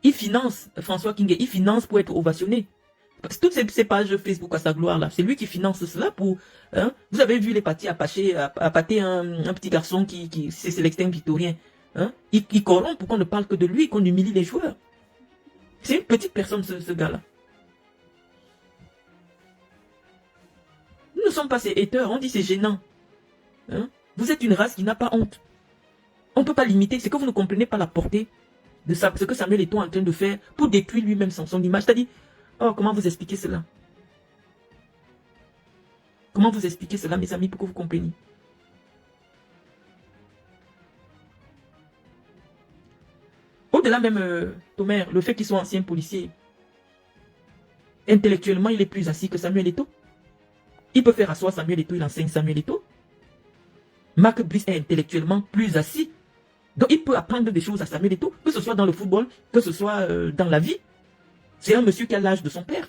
Il finance, François King, il finance pour être ovationné. Toutes ces pages Facebook à sa gloire là, c'est lui qui finance cela pour... Vous avez vu les parties à pâter un petit garçon c'est Célestin Victorien. Il corrompt pour qu'on ne parle que de lui, qu'on humilie les joueurs. C'est une petite personne ce gars-là. Nous ne sommes pas ces haters, on dit c'est gênant. Vous êtes une race qui n'a pas honte. On ne peut pas limiter, c'est que vous ne comprenez pas la portée de ce que Samuel Eto'o est en train de faire pour détruire lui-même son image. C'est-à-dire, comment vous expliquer cela? Comment vous expliquer cela, mes amis, pour que vous compreniez? Au-delà même, Thomas, le fait qu'il soit ancien policier, intellectuellement, il est plus assis que Samuel Eto'o. Il peut faire asseoir Samuel Eto'o, il enseigne Samuel Eto'o. Mark Bliss est intellectuellement plus assis. Donc il peut apprendre des choses à Samuel Eto'o, que ce soit dans le football, que ce soit dans la vie. C'est un monsieur qui a l'âge de son père.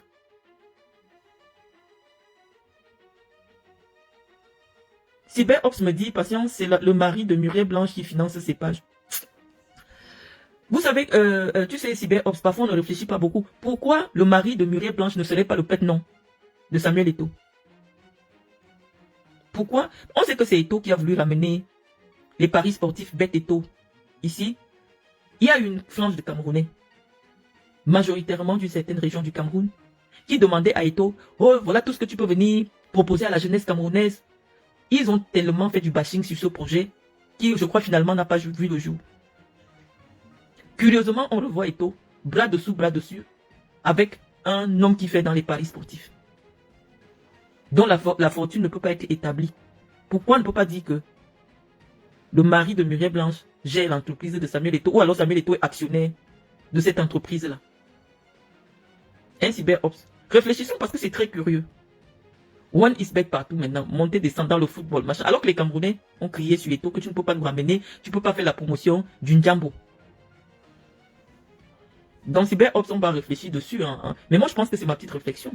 CyberOps me dit, patience, c'est le mari de Muriel Blanche qui finance ses pages. Vous savez, tu sais, CyberOps, parfois on ne réfléchit pas beaucoup. Pourquoi le mari de Muriel Blanche ne serait pas le pet-nom de Samuel Eto'o? Pourquoi? On sait que c'est Eto'o qui a voulu ramener les paris sportifs Bet Eto'o. Ici, il y a une frange de Camerounais, majoritairement d'une certaine région du Cameroun, qui demandait à Eto'o, oh, voilà tout ce que tu peux venir proposer à la jeunesse camerounaise. Ils ont tellement fait du bashing sur ce projet, qui, je crois, finalement, n'a pas vu le jour. Curieusement, on le voit Eto'o, bras dessous, bras dessus, avec un homme qui fait dans les paris sportifs, dont la fortune ne peut pas être établie. Pourquoi on ne peut pas dire que le mari de Muriel Blanche gère l'entreprise de Samuel Eto'o, ou alors Samuel Eto'o est actionnaire de cette entreprise-là? Un CyberOps. Réfléchissons parce que c'est très curieux. One is back partout maintenant, monter, descendre dans le football, machin. Alors que les Camerounais ont crié sur Eto'o que tu ne peux pas nous ramener, tu ne peux pas faire la promotion d'une Djambo. Dans CyberOps, on va réfléchir dessus. Mais moi, je pense que c'est ma petite réflexion.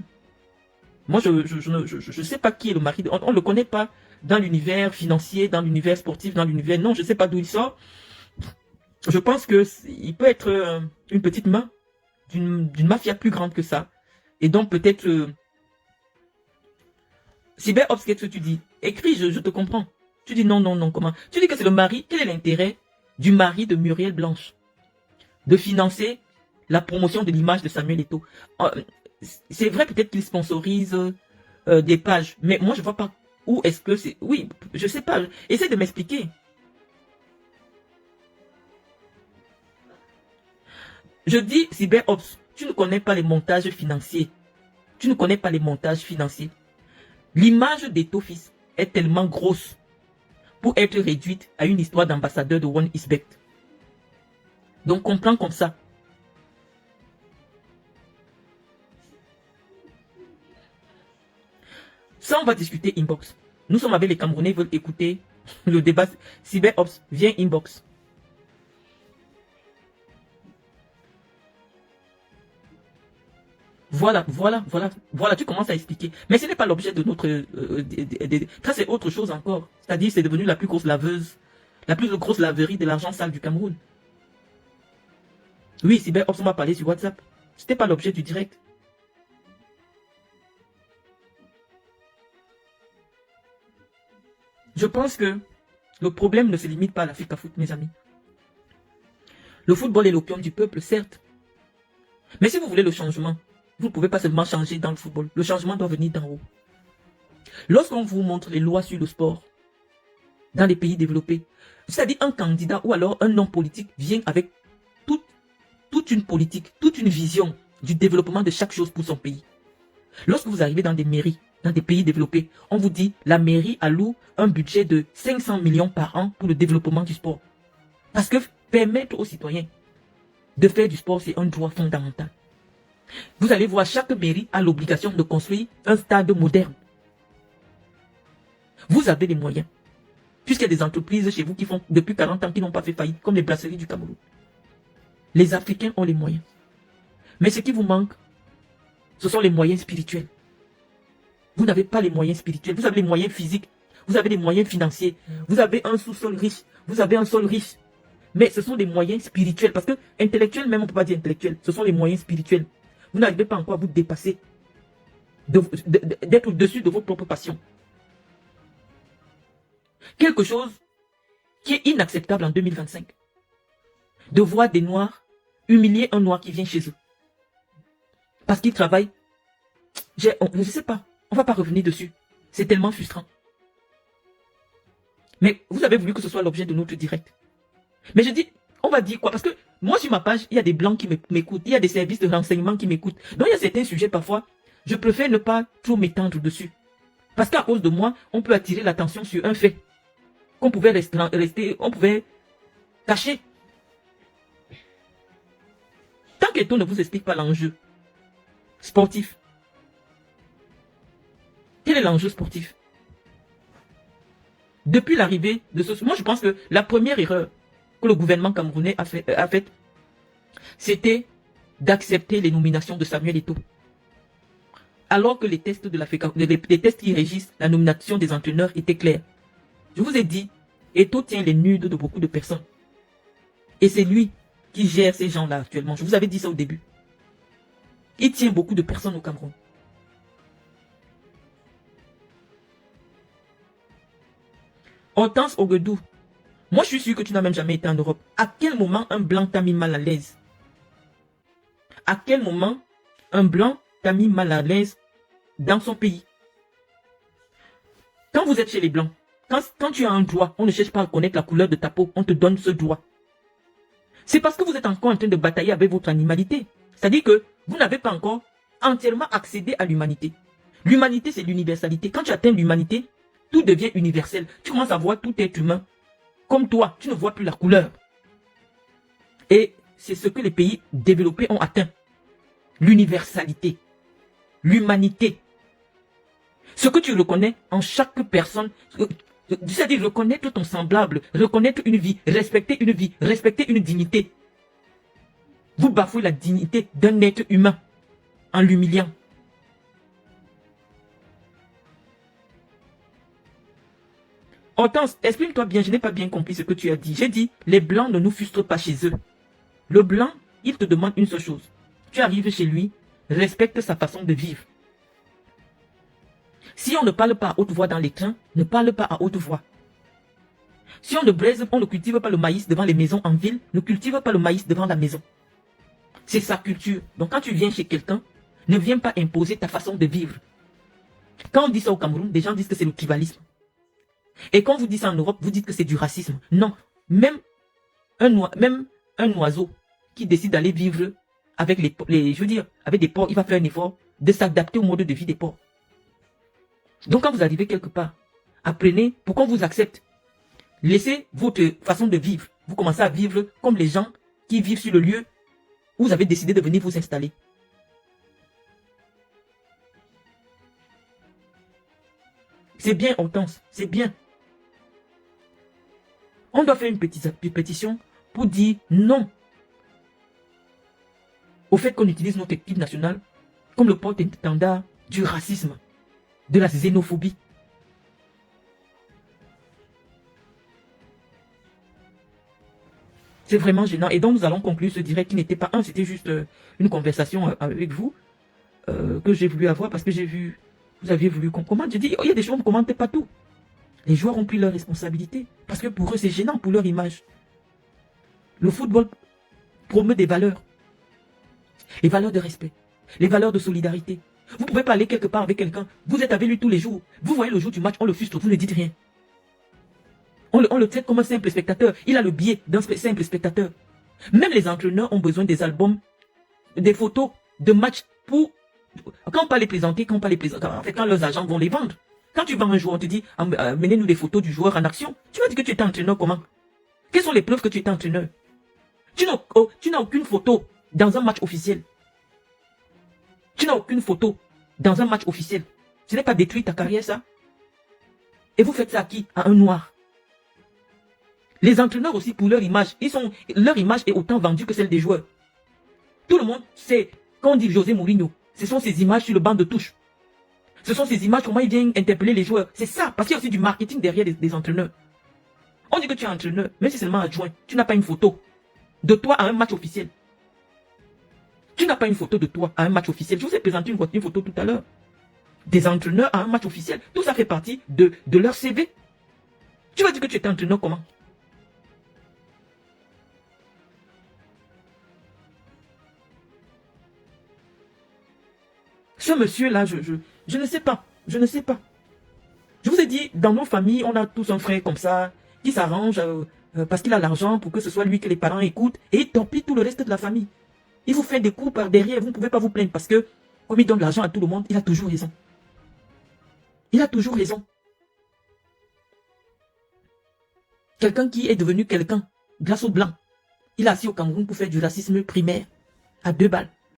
Moi, je ne sais pas qui est le mari. On ne le connaît pas dans l'univers financier, dans l'univers sportif, dans l'univers... Non, je ne sais pas d'où il sort. Je pense qu'il peut être une petite main d'une mafia plus grande que ça. Et donc, peut-être... CyberOps, qu'est-ce que tu dis? Écris, je te comprends. Tu dis non, comment? Tu dis que c'est le mari. Quel est l'intérêt du mari de Muriel Blanche de financer la promotion de l'image de Samuel Eto'o? C'est vrai, peut-être qu'il sponsorise des pages, mais moi je vois pas où est-ce que c'est... Oui, je sais pas. Essaie de m'expliquer. Je dis CyberOps, tu ne connais pas les montages financiers. Tu ne connais pas les montages financiers. L'image d'Ethofis est tellement grosse pour être réduite à une histoire d'ambassadeur de One Isbect. Donc comprends comme ça. Ça, on va discuter inbox. Nous sommes avec les Camerounais, ils veulent écouter le débat. CyberOps, viens inbox. Voilà, tu commences à expliquer. Mais ce n'est pas l'objet de notre... ça, c'est autre chose encore. C'est-à-dire, c'est devenu la plus grosse laveuse, la plus grosse laverie de l'argent sale du Cameroun. Oui, CyberOps, on va parler sur WhatsApp. C'était pas l'objet du direct. Je pense que le problème ne se limite pas à l'Afrique à foot, mes amis. Le football est l'opium du peuple, certes. Mais si vous voulez le changement, vous ne pouvez pas seulement changer dans le football. Le changement doit venir d'en haut. Lorsqu'on vous montre les lois sur le sport, dans les pays développés, c'est-à-dire un candidat ou alors un homme politique vient avec toute une politique, toute une vision du développement de chaque chose pour son pays. Lorsque vous arrivez dans des mairies, dans des pays développés, on vous dit la mairie alloue un budget de 500 millions par an pour le développement du sport. Parce que permettre aux citoyens de faire du sport, c'est un droit fondamental. Vous allez voir, chaque mairie a l'obligation de construire un stade moderne. Vous avez les moyens. Puisqu'il y a des entreprises chez vous qui font depuis 40 ans qui n'ont pas fait faillite, comme les brasseries du Cameroun. Les Africains ont les moyens. Mais ce qui vous manque, ce sont les moyens spirituels. Vous n'avez pas les moyens spirituels, vous avez les moyens physiques, vous avez les moyens financiers, vous avez un sous-sol riche, vous avez un sol riche. Mais ce sont des moyens spirituels, parce que intellectuels, même on ne peut pas dire intellectuels, ce sont les moyens spirituels. Vous n'arrivez pas encore à vous dépasser, d'être au-dessus de vos propres passions. Quelque chose qui est inacceptable en 2025. De voir des Noirs humilier un Noir qui vient chez eux. Parce qu'il travaille. Je ne sais pas. On ne va pas revenir dessus. C'est tellement frustrant. Mais vous avez voulu que ce soit l'objet de notre direct. Mais je dis, on va dire quoi? Parce que moi sur ma page, il y a des blancs qui m'écoutent. Il y a des services de renseignement qui m'écoutent. Donc il y a certains sujets parfois, je préfère ne pas trop m'étendre dessus. Parce qu'à cause de moi, on peut attirer l'attention sur un fait. Qu'on pouvait rester, on pouvait cacher. Tant qu'Eto ne vous explique pas l'enjeu sportif. Quel est l'enjeu sportif? Depuis l'arrivée de ce... Moi, je pense que la première erreur que le gouvernement camerounais a faite, c'était d'accepter les nominations de Samuel Eto'o. Alors que les tests qui régissent la nomination des entraîneurs étaient clairs. Je vous ai dit, Eto'o tient les nudes de beaucoup de personnes. Et c'est lui qui gère ces gens-là actuellement. Je vous avais dit ça au début. Il tient beaucoup de personnes au Cameroun. Hortense Ogedou, moi je suis sûr que tu n'as même jamais été en Europe. À quel moment un blanc t'a mis mal à l'aise? À quel moment un blanc t'a mis mal à l'aise dans son pays? Quand vous êtes chez les blancs, quand tu as un droit, on ne cherche pas à connaître la couleur de ta peau, on te donne ce droit. C'est parce que vous êtes encore en train de batailler avec votre animalité. C'est-à-dire que vous n'avez pas encore entièrement accédé à l'humanité. L'humanité, c'est l'universalité. Quand tu atteins l'humanité, tout devient universel. Tu commences à voir tout être humain comme toi. Tu ne vois plus la couleur. Et c'est ce que les pays développés ont atteint. L'universalité. L'humanité. Ce que tu reconnais en chaque personne, c'est-à-dire reconnaître ton semblable, reconnaître une vie, respecter une dignité. Vous bafouez la dignité d'un être humain en l'humiliant. Hortense, exprime-toi bien, je n'ai pas bien compris ce que tu as dit. J'ai dit, les blancs ne nous frustrent pas chez eux. Le blanc, il te demande une seule chose. Tu arrives chez lui, respecte sa façon de vivre. Si on ne parle pas à haute voix dans les trains, ne parle pas à haute voix. Si on ne cultive pas le maïs devant les maisons en ville, ne cultive pas le maïs devant la maison. C'est sa culture. Donc quand tu viens chez quelqu'un, ne viens pas imposer ta façon de vivre. Quand on dit ça au Cameroun, des gens disent que c'est le tribalisme. Et quand vous dites ça en Europe, vous dites que c'est du racisme. Non. Même un oiseau qui décide d'aller vivre avec je veux dire, avec des porcs, il va faire un effort de s'adapter au mode de vie des porcs. Donc quand vous arrivez quelque part, apprenez pour qu'on vous accepte. Laissez votre façon de vivre. Vous commencez à vivre comme les gens qui vivent sur le lieu où vous avez décidé de venir vous installer. C'est bien, Hortense, c'est bien. On doit faire une pétition pour dire non au fait qu'on utilise notre équipe nationale comme le porte-étendard du racisme, de la xénophobie. C'est vraiment gênant. Et donc nous allons conclure ce direct qui n'était pas c'était juste une conversation avec vous que j'ai voulu avoir parce que j'ai vu, vous aviez voulu qu'on commente. J'ai dit, oh, il y a des choses, on ne commente pas tout. Les joueurs ont pris leurs responsabilités parce que pour eux c'est gênant pour leur image. Le football promeut des valeurs. Les valeurs de respect, les valeurs de solidarité. Vous pouvez pas aller quelque part avec quelqu'un, vous êtes avec lui tous les jours. Vous voyez le jour du match, on le frustre, vous ne dites rien. On le traite comme un simple spectateur. Il a le biais d'un simple spectateur. Même les entraîneurs ont besoin des albums, des photos de matchs pour... Quand on peut les présenter, en fait, quand leurs agents vont les vendre. Quand tu vends un joueur, on te dit, menez-nous des photos du joueur en action. Tu vas dire que tu étais entraîneur comment? Quelles sont les preuves que tu étais entraîneur? Tu n'as aucune photo dans un match officiel. Tu n'as aucune photo dans un match officiel. Ce n'est pas détruire ta carrière, ça? Et vous faites ça à qui? À un noir. Les entraîneurs aussi, pour leur image, leur image est autant vendue que celle des joueurs. Tout le monde sait, quand on dit José Mourinho, ce sont ses images sur le banc de touche. Ce sont ces images, comment il vient interpeller les joueurs. C'est ça, parce qu'il y a aussi du marketing derrière des entraîneurs. On dit que tu es entraîneur, même si c'est seulement adjoint, tu n'as pas une photo de toi à un match officiel. Tu n'as pas une photo de toi à un match officiel. Je vous ai présenté une photo tout à l'heure. Des entraîneurs à un match officiel. Tout ça fait partie de leur CV. Tu vas dire que tu étais entraîneur comment? Ce monsieur-là, je ne sais pas. Je ne sais pas. Je vous ai dit, dans nos familles, on a tous un frère comme ça, qui s'arrange parce qu'il a l'argent pour que ce soit lui que les parents écoutent, et il torpille tout le reste de la famille. Il vous fait des coups par derrière, vous ne pouvez pas vous plaindre parce que, comme il donne de l'argent à tout le monde, il a toujours raison. Il a toujours raison. Quelqu'un qui est devenu quelqu'un grâce au blanc. Il a assis au Cameroun pour faire du racisme primaire à 2 balles.